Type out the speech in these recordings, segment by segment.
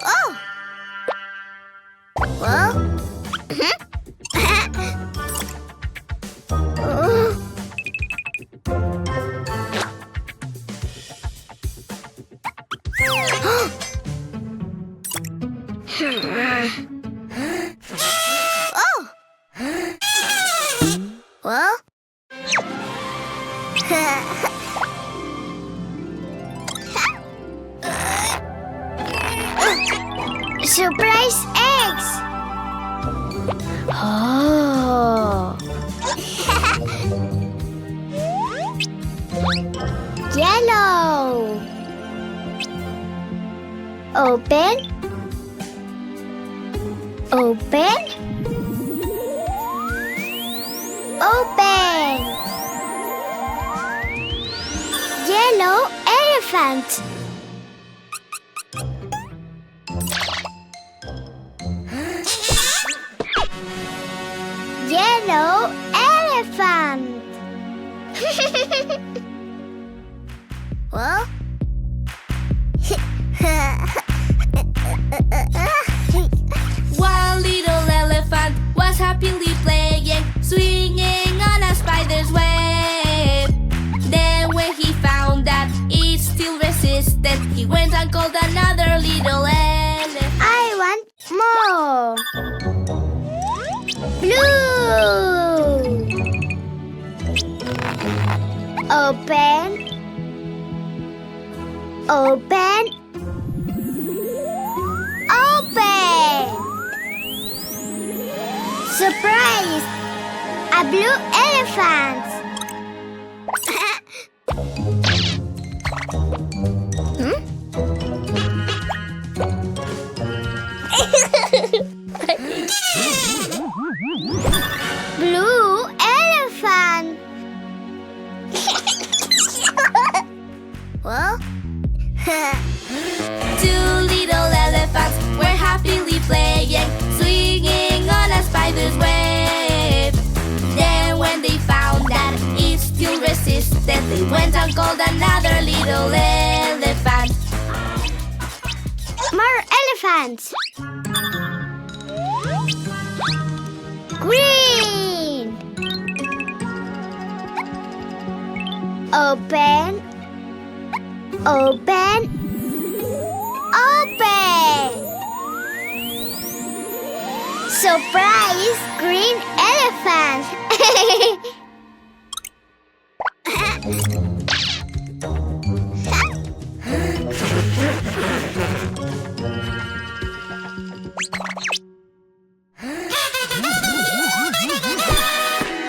Oh! Well? Oh! Well? Surprise eggs! Oh! Yellow! Open. Open. Open. Yellow elephant. Yellow elephant. Well? One little elephant was happily playing, swinging on a spider's web. Then when he found that it still resisted, he went and called another little elephant. I want more. Blue. Open. Open. Open. Surprise! A blue elephant. Blue elephant. Well? Two little elephants were happily playing, swinging on a spider's web. Then when they found that it still resisted, they went and called another little elephant. More elephants. Green. Open. Open. Open. Surprise! Green elephant.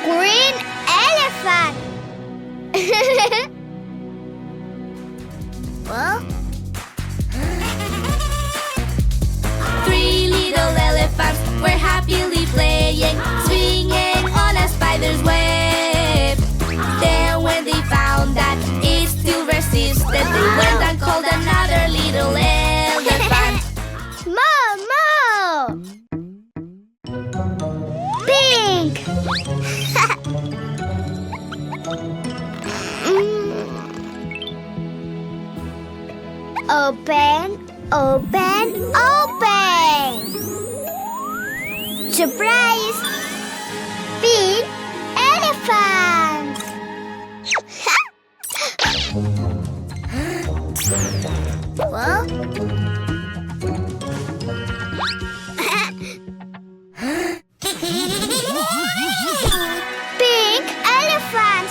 Green elephant. Well? Three little elephants were happily playing, swinging on a spider's web. Then when they found that it still resisted, they went and called another little elephant. More. Pink. Open. Open. Open. Surprise! Pink elephant. Well? Pink elephant.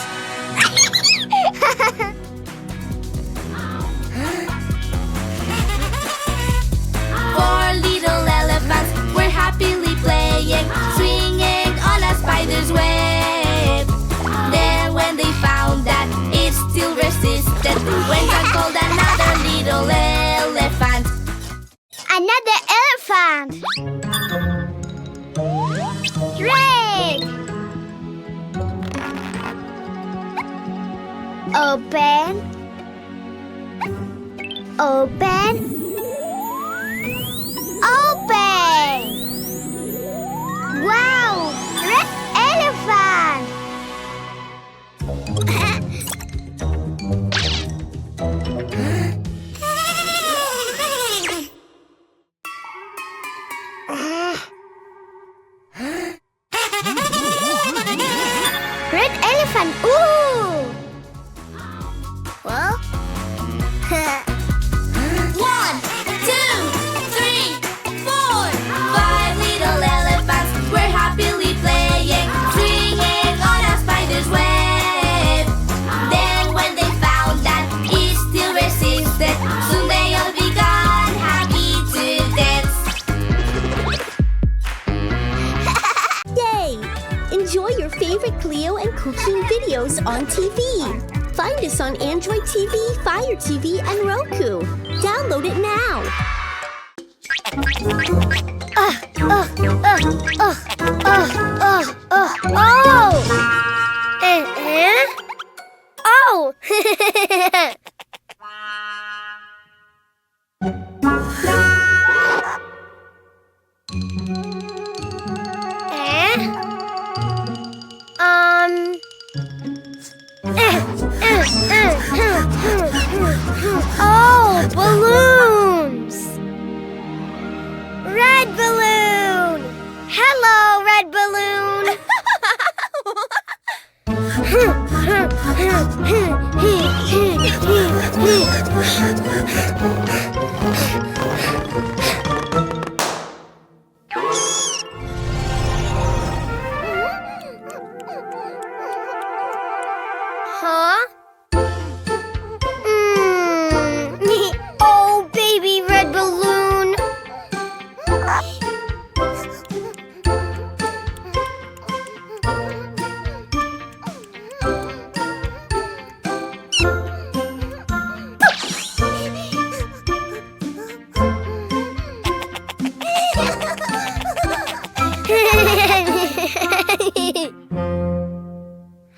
Four little elephants were happily playing, swinging on a spider's web. Then when they found that it still resisted, they went and called another little elephant. Another elephant. Red. Open. Open. Open. Wow! Red elephant. Red elephant. Ooh! Well? 1, 2, 3, 4. 5 little elephants were happily playing, swinging on a spider's web. Then when they found that it still resisted, soon they all began happy to dance. Yay! Enjoy your favorite Cleo and Cuquin videos on TV. Find us on Android TV, Fire TV, and Roku. Download it now. Oh! Oh, balloons! Red balloon! Hello, red balloon! Huh? Oh, baby red balloon.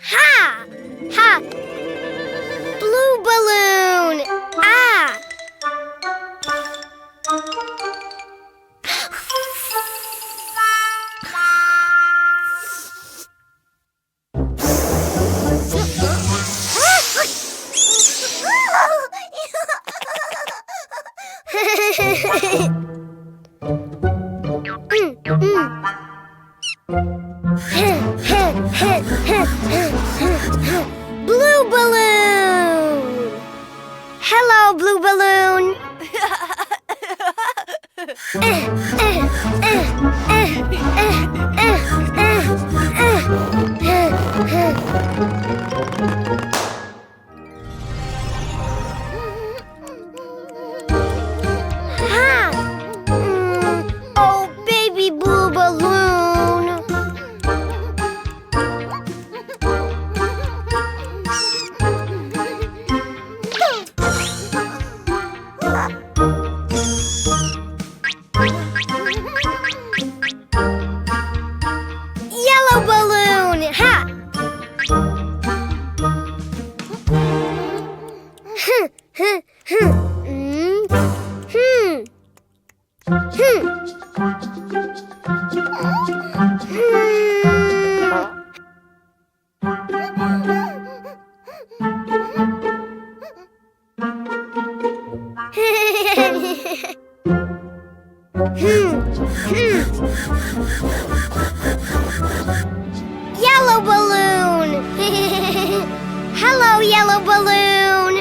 Ha! Ha! Blue balloon! Ah! Blue balloon! Hello, blue balloon! Ha! Oh, baby blue balloon! Yellow balloon! Ha! Yellow balloon! Hello, yellow balloon!